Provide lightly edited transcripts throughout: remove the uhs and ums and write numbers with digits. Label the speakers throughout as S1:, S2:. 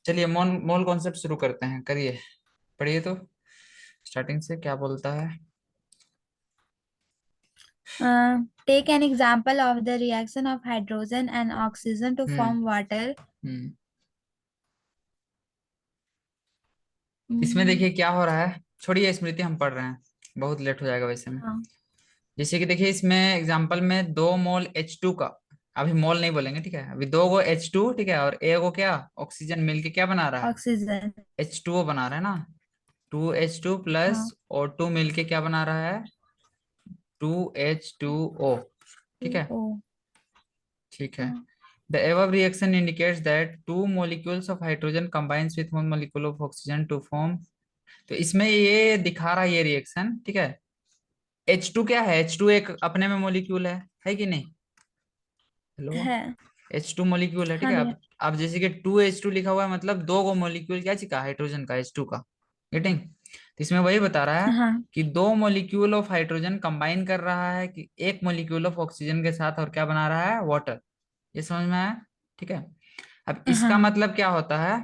S1: चलिए मोल mole concept शुरू करते हैं, करिए। पढ़िए तो स्टार्टिंग से क्या बोलता है।
S2: Take an example of the reaction of hydrogen and oxygen to
S1: hmm.
S2: form water.
S1: हम्म। इसमें
S2: हम्म,
S1: देखिए क्या हो रहा है, छोड़िए स्मृति, हम पढ़ रहे हैं, बहुत लेट हो जाएगा वैसे में।
S2: हाँ।
S1: जैसे कि देखिए इसमें एग्जांपल में 2 मोल H2 का, अभी मोल नहीं बोलेंगे, ठीक है, अभी 2 गो H2, ठीक है, और ए गो क्या ऑक्सीजन मिलके क्या बना रहा है,
S2: ऑक्सीजन।
S1: H2O बना रहा है ना। 2H2 प्लस
S2: हाँ।
S1: O2 मिलके क्या बना रहा है, 2H2O। ठीक है।
S2: ओ।
S1: ठीक है।
S2: हाँ।
S1: The above reaction indicates that 2 molecules of hydrogen combines with 1 molecule of oxygen to form। तो इसमें ये दिखा रहा है ये रिएक्शन, ठीक है। H2 क्या है, H2 एक अपने में मोलिक्यूल है कि नहीं। हेलो।
S2: है।
S1: H2 मोलिक्यूल है, ठीक
S2: हाँ
S1: है।
S2: भैया।
S1: अब जैसे कि 2H2 लिखा हुआ है, मतलब 2 गो मोलिक्यूल क्या चिका हाइड्रोजन का, H2 का। गेटिंग। तो इसमें वही बता रहा है
S2: हाँ।
S1: कि 2 मोलिक्यूल ऑफ हाइड्रोजन कंबाइन कर रहा है कि 1 मोलिक्यूल ऑफ ऑक्सीजन के साथ, और क्या बना रहा है, वाटर। ये समझ में आया। ठीक है। अब इसका
S2: हाँ।
S1: मतलब क्या होता है,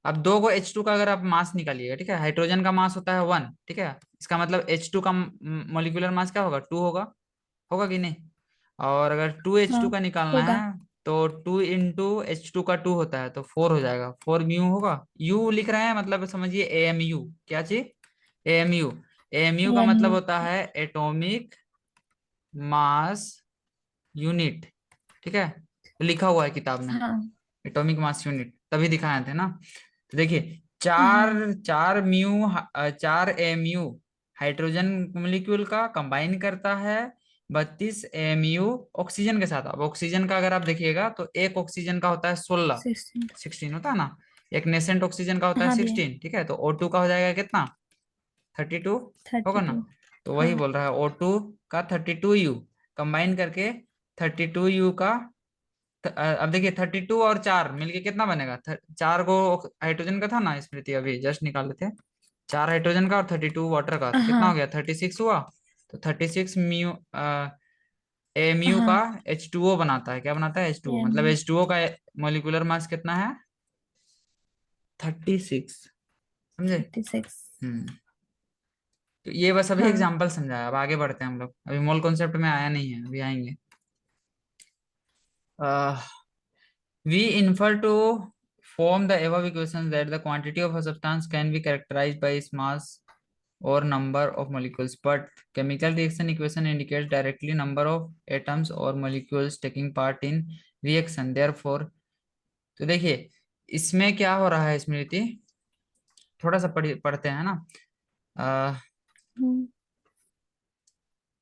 S1: अब 2 गो H2 का अगर आप मास निकालिएगा, ठीक है, हाइड्रोजन का मास होता है 1, ठीक है। इसका मतलब H2 का मोलिकुलर मास क्या होगा, 2 होगा। होगा कि नहीं। और अगर 2H2
S2: हाँ।
S1: का निकालना
S2: होगा।
S1: है, तो 2 इंटू H2 का 2 होता है, तो 4 हो जाएगा, 4 म्यू होगा। यू लिख रहे हैं मतलब समझिए AMU, क्या चीज, AMU। AMU का मतलब
S2: एमयू।
S1: होता है एटॉमिक मास यूनिट। ठीक है, तो लिखा हुआ है किताब में,
S2: हाँ।
S1: एटॉमिक मास यूनिट, तभी दिखाए थे ना। तो देखिए, चार
S2: हाँ।
S1: चार एमयू हाइड्रोजन मॉलिक्यूल का कंबाइन करता है 32 एमयू ऑक्सीजन के साथ। अब ऑक्सीजन का अगर आप देखिएगा तो एक ऑक्सीजन का होता है 16,
S2: 16।
S1: 16 होता है ना। एक नेसेंट ऑक्सीजन का होता है
S2: हाँ भैया।
S1: 16, ठीक है, तो O2 का हो जाएगा कितना, 32 होगा ना।
S2: 32।
S1: तो
S2: हाँ।
S1: वही बोल रहा है O2 का 32U कंबाइन करके 32U का अब देखिए 32 और 4 मिलके कितना बनेगा, 4 गो हाइड्रोजन का था ना स्मृति, अभी जस्ट निकाल लेते हैं। 4 हाइड्रोजन का और 32 वाटर का, तो कितना हो
S2: हाँ।
S1: गया, 36 हुआ। तो 36 म्यू एम्यू का
S2: हाँ।
S1: H2O बनाता है, क्या बनाता है, H2O, मतलब
S2: एमयू।
S1: H2O का मोलिकुलर मास कितना है, 36। समझे।
S2: 36।
S1: हम्म। तो ये बस अभी
S2: हाँ।
S1: एग्जांपल समझाया, अब आगे बढ़ते हैं हम लोग, अभी मोल कॉन्सेप्ट में आया नहीं है, अभी आएंगे। We infer to form the above equations that the quantity of a substance can be characterized by its mass or number of molecules, but chemical reaction equation indicates directly number of atoms or molecules taking part in reaction. Therefore, तो देखिए इसमें क्या हो रहा है स्मृति, थोड़ा सा पढ़ते हैं ना।
S2: Hmm,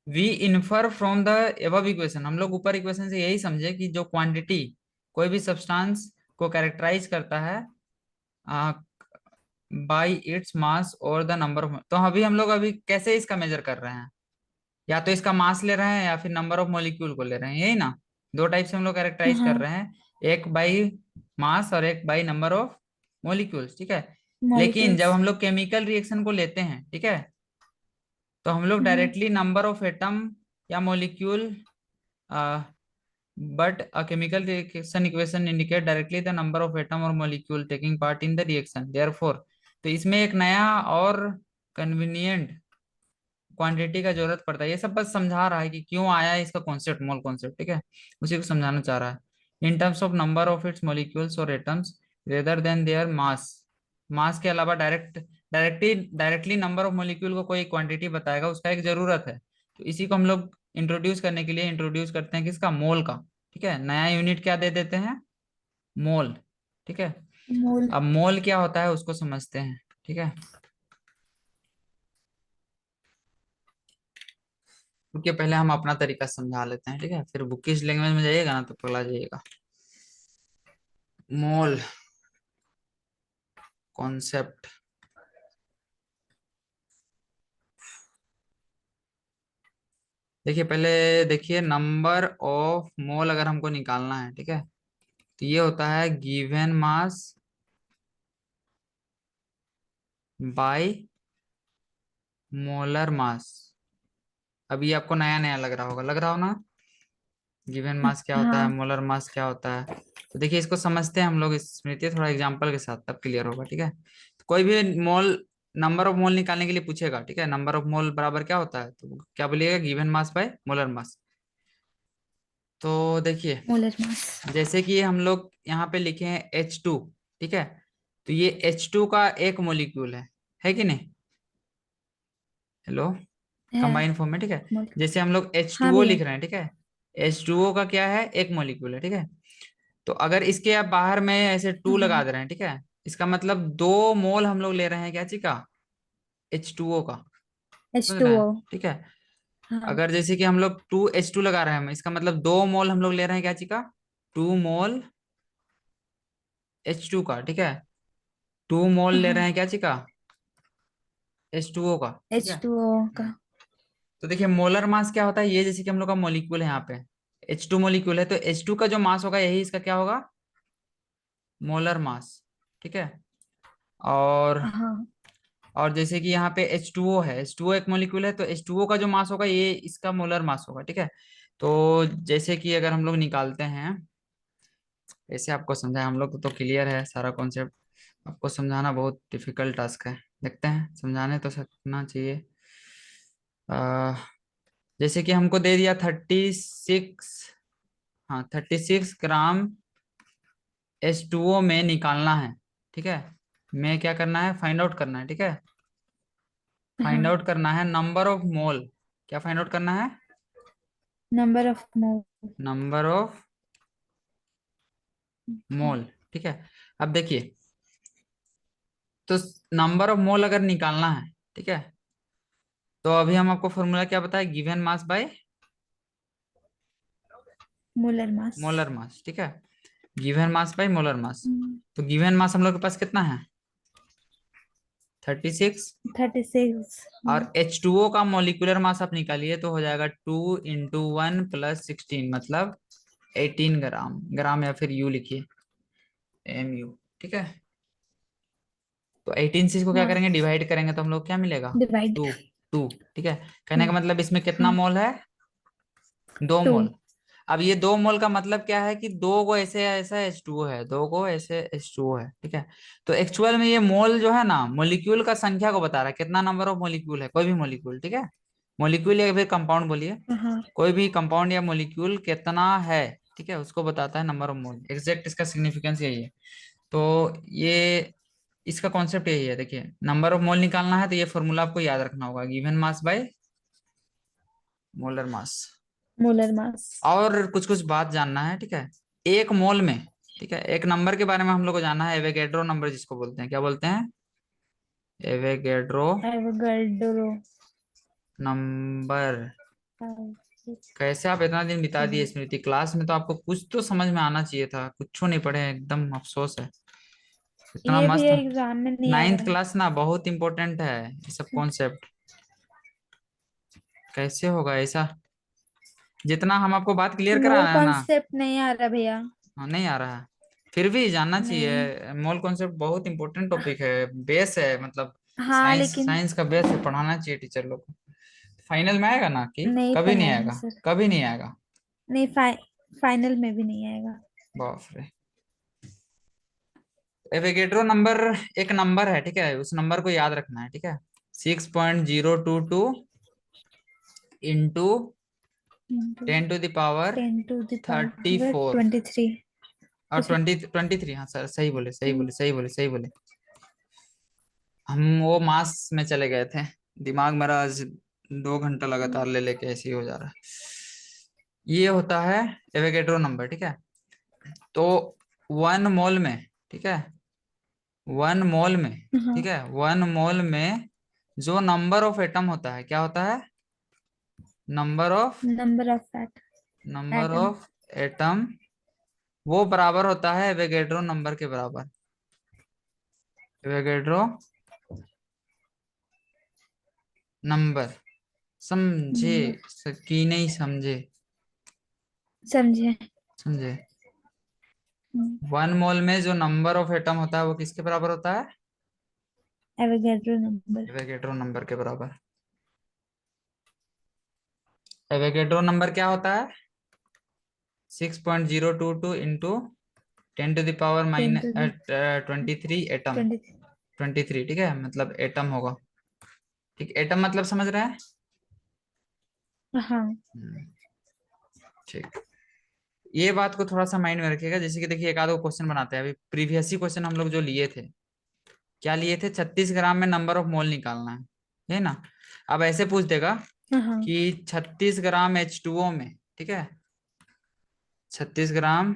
S1: we infer from the above equation, हम लोग ऊपर इक्वेशन से यही समझे कि जो क्वांटिटी कोई भी सब्सटेंस को कैरेक्टराइज करता है बाई इट्स मास और द नंबर ऑफ, तो अभी हम लोग अभी कैसे इसका मेजर कर रहे हैं, या तो इसका मास ले रहे हैं या फिर नंबर ऑफ मॉलिक्यूल को ले रहे हैं, यही ना। दो टाइप से हम लोग कैरेक्टराइज कर
S2: हाँ।
S1: रहे हैं, एक बाई मास और एक बाई नंबर ऑफ मॉलिक्यूल्स, ठीक है। लेकिन जब
S2: मॉलिक्यूल्स।
S1: हम लोग केमिकल रिएक्शन को लेते हैं, ठीक है, तो हम लोग
S2: हम्म।
S1: डायरेक्टली नंबर ऑफ एटम या molecule, but a chemical reaction equation indicate directly the number of atom or molecule taking part in the reaction, therefore। तो इसमें एक नया और कन्वीनियंट क्वांटिटी का जरूरत पड़ता है, ये सब बस समझा रहा है कि क्यों आया है इसका कॉन्सेप्ट, मोल कॉन्सेप्ट, ठीक है, उसी को समझाना चाह रहा है। In terms of number of its molecules और atoms rather than their mass, mass के अलावा डायरेक्टली नंबर ऑफ मॉलिक्यूल को कोई क्वांटिटी बताएगा, उसका एक जरूरत है। तो इसी को हम लोग इंट्रोड्यूस करने के लिए इंट्रोड्यूस करते हैं किसका, मोल का। ठीक है, नया यूनिट क्या दे देते हैं, मोल। ठीक है।
S2: मोल।
S1: अब मोल क्या होता है उसको समझते हैं। ठीक है, क्योंकि पहले हम अपना तरीका समझा लेते हैं, ठीक है, फिर बुकिश लैंग्वेज में जाइएगा ना तो पगला जाइएगा। मोल कॉन्सेप्ट, देखिए पहले, देखिए नंबर ऑफ मोल अगर हमको निकालना है, ठीक है, तो ये होता है गिवन मास बाय मोलर मास। अभी आपको नया नया लग रहा होगा, लग रहा हो ना। गिवन मास क्या होता है,
S2: हाँ,
S1: मोलर मास क्या होता है। तो देखिए इसको समझते हैं हम लोग, स्मृति थोड़ा एग्जांपल के साथ, तब क्लियर होगा, ठीक है। तो कोई भी मोल, नंबर ऑफ मोल निकालने के लिए पूछेगा, ठीक है, नंबर ऑफ मोल बराबर क्या होता है, तो क्या बोलिएगा, गिवन मास बाय मोलर मास। तो देखिए
S2: मोलर मास।
S1: जैसे कि हम लोग यहाँ पे लिखे हैं H2, ठीक है, तो ये H2 का एक मोलिक्यूल है कि नहीं, हेलो,
S2: है।
S1: कंबाइन फॉर्म में, ठीक है।
S2: मोल।
S1: जैसे हम लोग
S2: हाँ
S1: H2O
S2: भैया।
S1: लिख रहे हैं, ठीक है, H2O का क्या है, एक मोलिक्यूल है, ठीक है। तो अगर इसके आप बाहर में ऐसे टू लगा
S2: हाँ।
S1: दे रहे हैं, ठीक है, इसका मतलब 2 मोल हम लोग ले रहे हैं क्या चीज का, H2O का,
S2: एच
S1: समझ
S2: टू
S1: रहे
S2: ओ
S1: हैं, ठीक है।
S2: हाँ।
S1: अगर जैसे कि हम लोग 2H2 लगा रहे हैं, इसका मतलब 2 मोल हम लोग ले रहे हैं क्या चीज का, 2 मोल H2 का, ठीक है, 2 मोल ले रहे
S2: हाँ।
S1: हैं क्या चीज का, H2O का, ठीक
S2: एच
S1: है।
S2: टू ओ का।
S1: तो देखिए मोलर मास क्या होता है, ये जैसे कि हम लोग का मोलिक्यूल है यहाँ पे, H2 मोलिक्यूल है, तो H2 का जो मास होगा यही इसका क्या होगा, मोलर मास, ठीक है। और
S2: हाँ।
S1: जैसे कि यहाँ पे H2O है, H2O एक मॉलिक्यूल है, तो H2O का जो मास होगा ये इसका मोलर मास होगा, ठीक है। तो जैसे कि अगर हम लोग निकालते हैं, ऐसे आपको समझाएं, हम लोग तो क्लियर है सारा कॉन्सेप्ट, आपको समझाना बहुत डिफिकल्ट टास्क है, देखते हैं, समझाने तो सकना चाहिए। आ, जैसे कि हमको दे दिया 36, हाँ 36 ग्राम H2O में निकालना है, ठीक है, मैं क्या करना है, फाइंड आउट करना है, ठीक है, फाइंड
S2: हाँ।
S1: आउट करना है नंबर ऑफ मोल, क्या फाइंड आउट करना है,
S2: number of mole.
S1: Number of मोल, ठीक है। अब देखिए, तो नंबर ऑफ मोल अगर निकालना है, ठीक है, तो अभी हम आपको फॉर्मूला क्या बताए, given mass by
S2: molar mass.
S1: Molar मास, ठीक है, गिवन मास बाय मोलर मास। तो गिवन मास हम लोग के पास कितना है, 36,
S2: 36।
S1: और H2O का मोलिकुलर मास आप निकालिए तो हो जाएगा 2 × 1 + 16, मतलब 18 ग्राम, ग्राम या फिर यू लिखिए, MU, ठीक है। तो 18 से इसको क्या
S2: हाँ।
S1: करेंगे, डिवाइड करेंगे तो हम लोग क्या मिलेगा,
S2: डिवाइड।
S1: 2, ठीक है। कहने का मतलब इसमें कितना
S2: हाँ।
S1: मोल है, 2 मोल।
S2: 2।
S1: अब ये 2 मोल का मतलब क्या है कि दो को ऐसे ऐसा H2O है, दो को ऐसे H2O है, ठीक है। तो एक्चुअल में ये मोल जो है ना, मोलिक्यूल का संख्या को बता रहा है, कितना नंबर ऑफ मोलिक्यूल है, कोई भी मोलिक्यूल, ठीक है, मोलिक्यूल या फिर कंपाउंड बोलिए,
S2: हाँ।
S1: कोई भी कंपाउंड या मोलिक्यूल कितना है, ठीक है, उसको बताता है नंबर ऑफ मोल, एग्जैक्ट इसका सिग्निफिकेंस यही है। तो ये इसका कॉन्सेप्ट यही है, देखिए नंबर ऑफ मोल निकालना है तो ये फॉर्मूला आपको याद रखना होगा, given mass by molar mass.
S2: Molar मास।
S1: और कुछ कुछ बात जानना है, ठीक है, एक मोल में, ठीक है, एक नंबर के बारे में हम लोग को जानना है, एवोगैड्रो नंबर जिसको बोलते हैं, क्या बोलते हैं, एवोगैड्रो
S2: एवोगाड्रो।
S1: नंबर। कैसे आप इतना दिन बिता दिए स्मृति, क्लास में तो आपको कुछ तो समझ में आना चाहिए था, कुछ नहीं पढ़े, एकदम अफसोस है, इतना
S2: ये भी
S1: मस्त।
S2: एग्जाम में नहीं आ रहा
S1: नाइन्थ
S2: है।
S1: क्लास ना बहुत इंपॉर्टेंट है, ये सब कॉन्सेप्ट कैसे होगा ऐसा, जितना हम आपको बात क्लियर करा
S2: मोल
S1: रहे हैं ना।
S2: कॉन्सेप्ट नहीं आ रहा भैया।
S1: हाँ नहीं आ रहा है, फिर भी जानना
S2: नहीं।
S1: चाहिए, मोल कॉन्सेप्ट बहुत इंपॉर्टेंट टॉपिक है, बेस है, मतलब
S2: हाँ
S1: साइंस
S2: लेकिन
S1: साइंस का बेस है, पढ़ाना चाहिए टीचर लोग को। फाइनल में आएगा ना कि
S2: नहीं
S1: कभी नहीं
S2: पढ़ाया
S1: आएगा,
S2: सर।
S1: कभी नहीं आएगा,
S2: नहीं, फाइनल में भी नहीं आएगा।
S1: बाप रे। एवोगैड्रो नंबर एक नंबर है, ठीक है, उस नंबर को याद रखना है, ठीक है, 6.022 into 10 to the power 34,
S2: 10 to the power 23।
S1: और
S2: अच्छा।
S1: 23, हाँ सर सही बोले, सही बोले, सही बोले, सही बोले। हम वो मास में चले गए थे, दिमाग मेरा आज 2 घंटा लगातार ले लेके ऐसे ही हो जा रहा है। ये होता है एवोगैड्रो नंबर, ठीक है। तो 1 मोल में, ठीक है, 1 मोल में, ठीक
S2: हाँ।
S1: है, 1 मोल में जो नंबर ऑफ एटम होता है, क्या होता है, number of,
S2: number of
S1: number
S2: atom.
S1: Of atom, वो बराबर होता है एवोगैड्रो नंबर के बराबर, एवोगैड्रो नंबर, समझे
S2: नंबर।
S1: कि नहीं समझे,
S2: समझे।
S1: समझे। 1 मोल में जो नंबर ऑफ एटम होता है वो किसके बराबर होता है,
S2: एवोगैड्रो नंबर।
S1: एवोगैड्रो नंबर के बराबर। एवोगैड्रो नंबर क्या होता है, 6.022 इंटू 10⁻³ 23 एटम।
S2: 23।
S1: 23, ठीक है, मतलब एटम होगा। ठीक, एटम मतलब समझ रहे हैं।
S2: हाँ।
S1: हम्म, ठीक। ये बात को थोड़ा सा माइंड में रखिएगा, जैसे कि देखिए एक आध क्वेश्चन बनाते हैं। अभी प्रीवियस ही क्वेश्चन हम लोग जो लिए थे, क्या लिए थे, 36 ग्राम में नंबर ऑफ मोल निकालना है ना। अब ऐसे पूछ देगा
S2: हाँ।
S1: कि 36 ग्राम H2O में, ठीक है, 36 ग्राम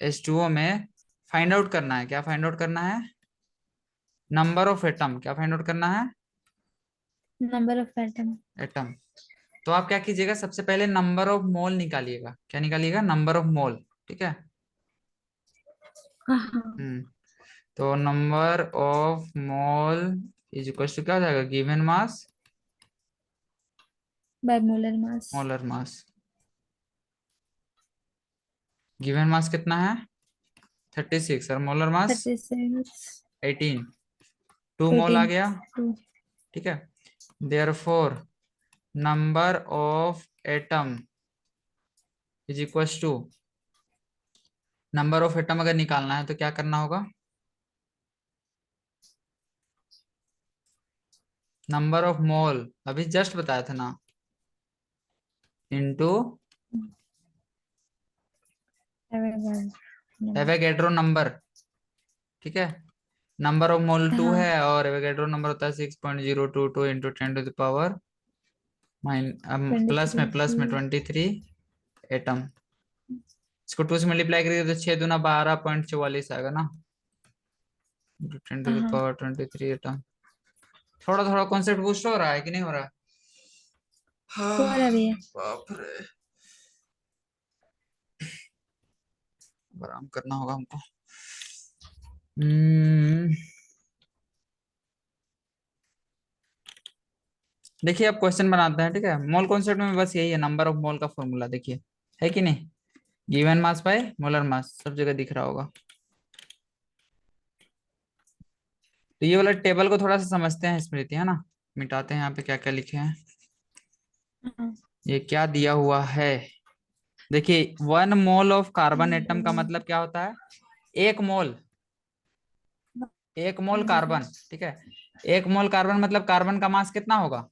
S1: H2O में फाइंड आउट करना है, क्या फाइंड आउट करना है, नंबर ऑफ एटम, क्या फाइंड आउट करना है,
S2: नंबर ऑफ एटम।
S1: एटम। तो आप क्या कीजिएगा, सबसे पहले नंबर ऑफ मोल निकालिएगा, क्या निकालिएगा, नंबर ऑफ मोल, ठीक है।
S2: हाँ।
S1: हम्म, तो number of mole is equal to क्या हो जाएगा, given mass
S2: by molar mass.
S1: Molar mass. Given mass कितना है, 36, और मोलर मास
S2: 36।
S1: 18, 2 मोल आ
S2: 18।
S1: गया, ठीक है। Therefore number of atom is equal to, number of atom अगर निकालना है तो क्या करना होगा, नंबर ऑफ मोल अभी जस्ट बताया था ना, इंटू एवोगैड्रो नंबर, ठीक है। नंबर ऑफ मोल 2
S2: हाँ।
S1: है और एवोगैड्रो नंबर होता है 6.022 इंटू 10⁻⁻, प्लस में
S2: 23।
S1: 23 एटम। इसको 2 से मल्टीप्लाई करिए तो 6×2 = 12.44 आएगा ना, इंटू टेन टू
S2: हाँ।
S1: The power 23 atom. थोड़ा थोड़ा कॉन्सेप्ट बूस्ट हो रहा है कि नहीं हो रहा है।
S2: हो रहा भी है।
S1: बाप रे, आराम करना होगा हमको। हम्म, देखिए अब क्वेश्चन बनाते हैं, ठीक है। मोल कॉन्सेप्ट में बस यही है, नंबर ऑफ मोल का फॉर्मूला देखिए, है कि नहीं, गिवन मास बाय मोलर मास, सब जगह दिख रहा होगा। तो ये वाला टेबल को थोड़ा सा समझते हैं स्मृति, है ना। मिटाते हैं यहाँ पे क्या क्या लिखे हैं,
S2: हाँ।
S1: ये क्या दिया हुआ है। देखिए 1 मोल ऑफ कार्बन एटम का मतलब क्या होता है, 1 मोल, 1 मोल कार्बन, ठीक है। 1 मोल कार्बन मतलब कार्बन का मास कितना होगा,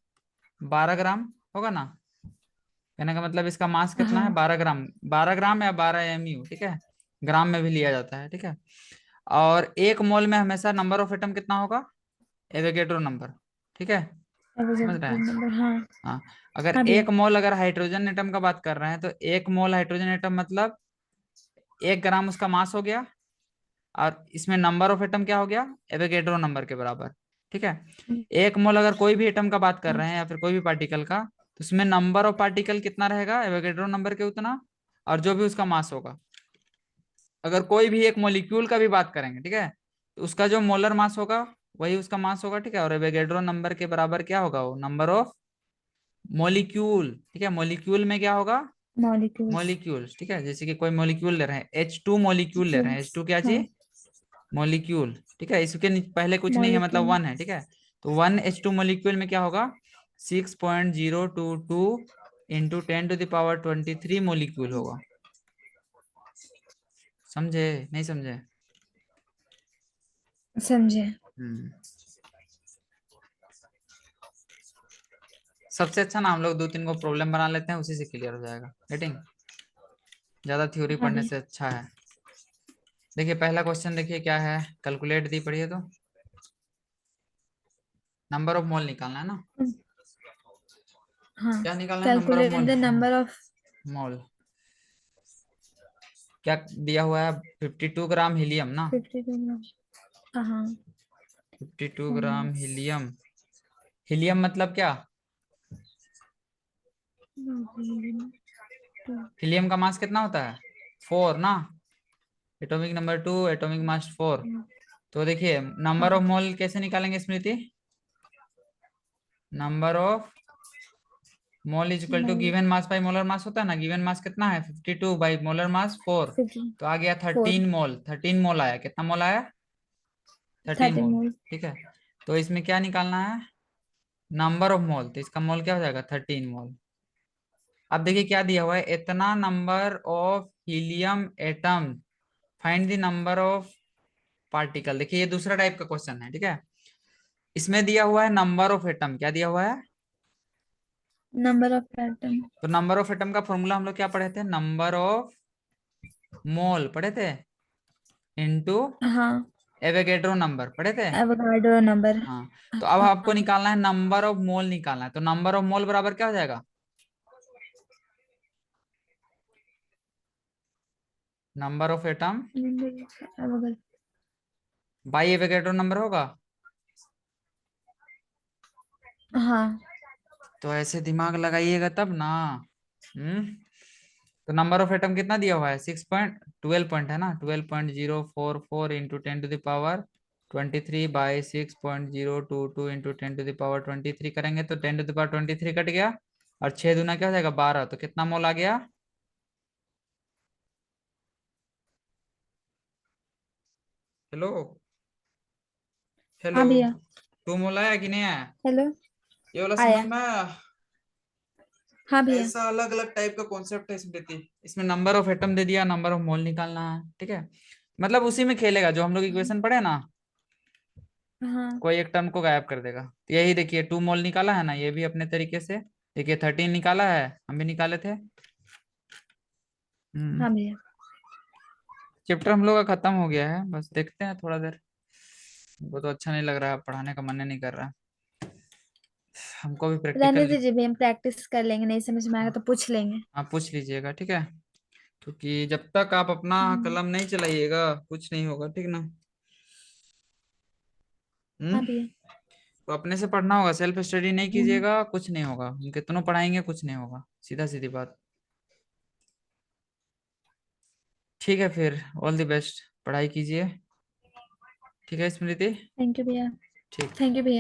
S1: 12 ग्राम होगा ना। कहने का मतलब इसका मास कितना है,
S2: हाँ।
S1: 12 ग्राम, 12 ग्राम या 12 mu, ठीक है। ग्राम में भी लिया जाता है, ठीक है। और 1 मोल में हमेशा नंबर ऑफ एटम कितना होगा, एवोगैड्रो नंबर, ठीक है, समझ रहे हैं।
S2: नंबर। हाँ।
S1: हाँ, अगर
S2: हाँ भैया।
S1: 1 मोल अगर हाइड्रोजन एटम का बात कर रहे हैं तो 1 मोल हाइड्रोजन एटम मतलब 1 ग्राम उसका मास हो गया, और इसमें नंबर ऑफ एटम क्या हो गया, एवोगैड्रो नंबर के बराबर, ठीक है। 1 मोल अगर कोई भी एटम का बात कर रहे हैं या फिर कोई भी पार्टिकल का, तो उसमें नंबर ऑफ पार्टिकल कितना रहेगा, एवोगैड्रो नंबर के उतना, और जो भी उसका मास होगा। अगर कोई भी एक मॉलिक्यूल का भी बात करेंगे, ठीक है, तो उसका जो मोलर मास होगा वही उसका मास होगा, ठीक है। और एवोगैड्रो नंबर के बराबर क्या होगा, वो नंबर ऑफ मॉलिक्यूल, ठीक है। मॉलिक्यूल में क्या होगा,
S2: मॉलिक्यूल्स।
S1: मॉलिक्यूल्स, ठीक है। जैसे कि कोई मॉलिक्यूल ले रहे हैं, H2 मॉलिक्यूल ले रहे हैं, H2 क्या
S2: हाँ।
S1: चीज, मॉलिक्यूल, ठीक है। इसके पहले कुछ नहीं है, मतलब
S2: मॉलिक्यूल।
S1: 1 है, ठीक है। तो 1 H2 मॉलिक्यूल में क्या होगा, 6.022 इंटू 10⁻23 मॉलिक्यूल होगा। समझे, नहीं समझे।
S2: समझे।
S1: हम्म, सबसे अच्छा ना हम लोग 2-3 को प्रॉब्लम बना लेते हैं, उसी से क्लियर हो जाएगा, गेटिंग। ज्यादा थ्योरी
S2: हाँ
S1: पढ़ने
S2: भैया।
S1: से अच्छा है। देखिए पहला क्वेश्चन, देखिए क्या है, कैलकुलेट दी पढ़िए तो, नंबर ऑफ मोल निकालना है ना।
S2: हाँ।
S1: क्या निकालना है, number of
S2: calculate
S1: mole,
S2: the number of.
S1: Mole. क्या दिया हुआ है, 52 ग्राम हीलियम ना,
S2: 52। हाँ।
S1: 52 ग्राम हीलियम। हीलियम मतलब क्या, हीलियम का मास कितना होता है, 4 ना, एटॉमिक नंबर 2, एटॉमिक मास 4। तो देखिए नंबर ऑफ
S2: हाँ।
S1: मोल कैसे निकालेंगे Smriti, number of mole is equal to given mass by molar mass होता है ना। गिवन मास कितना है, 52 बाई मोलर मास 4, तो आ गया
S2: 4।
S1: 13 मोल। 13 मोल आया, कितना मोल आया, 13 मोल,
S2: 13 मोल।
S1: ठीक है। तो इसमें क्या निकालना है, नंबर ऑफ मोल, तो इसका मोल क्या हो जाएगा, 13 मोल। अब देखिए क्या दिया हुआ है, इतना number of helium atom, find the number of particle. देखिए ये दूसरा टाइप का क्वेश्चन है, ठीक है। इसमें दिया हुआ है नंबर ऑफ एटम, क्या दिया हुआ है,
S2: नंबर ऑफ एटम।
S1: तो नंबर ऑफ एटम का फॉर्मूला हम लोग क्या पढ़े थे, नंबर ऑफ मोल पढ़े थे इनटू
S2: हाँ,
S1: एवोगैड्रो नंबर पढ़े थे।
S2: Avogadro number.
S1: हाँ, तो अब आपको
S2: हाँ,
S1: निकालना है नंबर ऑफ मोल, निकालना है, तो नंबर ऑफ मोल बराबर क्या हो जाएगा, number of atom
S2: Avogadro.
S1: By Avogadro number होगा।
S2: हाँ,
S1: तो ऐसे दिमाग लगाइएगा तब ना। हम्म। तो नंबर ऑफ एटम कितना दिया हुआ है, 6.12 पॉइंट है ना, 12.044 इंटू 10⁻23/6.022 इंटू 10⁻23 करेंगे तो 10⁻23 कट गया, और 6 दूना क्या हो जाएगा 12, तो कितना मोल आ गया, हेलो, हेलो,
S2: हाँ भैया।
S1: 2 मोल आया कि नहीं आया,
S2: हेलो।
S1: ये वाला समझ
S2: आया।
S1: में आया।
S2: हाँ भैया।
S1: ऐसा अलग अलग टाइप का कॉन्सेप्ट है इसमें, इसमें नंबर ऑफ एटम दे दिया, नंबर ऑफ मोल निकालना है, ठीक है। मतलब उसी में खेलेगा जो हम लोग इक्वेशन पढ़े ना,
S2: हाँ।
S1: कोई एक टर्म को गायब कर देगा। तो यही देखिए 2 मोल निकाला है ना, ये भी अपने तरीके से देखिए 13 निकाला है, हम भी निकाले थे।
S2: हाँ भैया।
S1: चैप्टर हम लोग का खत्म हो गया है, बस देखते हैं थोड़ा देर, वो तो अच्छा नहीं लग रहा है, पढ़ाने का मन नहीं कर रहा है, हमको भी
S2: रहने
S1: प्रैक्टिकल।
S2: दीजिए भैया, हम प्रैक्टिस कर लेंगे, नहीं समझ में आएगा तो पूछ लेंगे।
S1: आप पूछ लीजिएगा, ठीक है, क्योंकि जब तक आप अपना
S2: हम्म।
S1: कलम नहीं चलाइएगा कुछ नहीं होगा, ठीक ना।
S2: हाँ
S1: हम्म।
S2: भैया।
S1: तो अपने से पढ़ना होगा, सेल्फ स्टडी नहीं
S2: हम्म।
S1: कीजिएगा कुछ नहीं होगा, हम कितनों पढ़ाएंगे कुछ नहीं होगा, सीधा सीधी बात। ठीक है फिर, ऑल द बेस्ट, पढ़ाई कीजिए, ठीक है स्मृति।
S2: थैंक यू भैया।
S1: ठीक।
S2: थैंक यू भैया।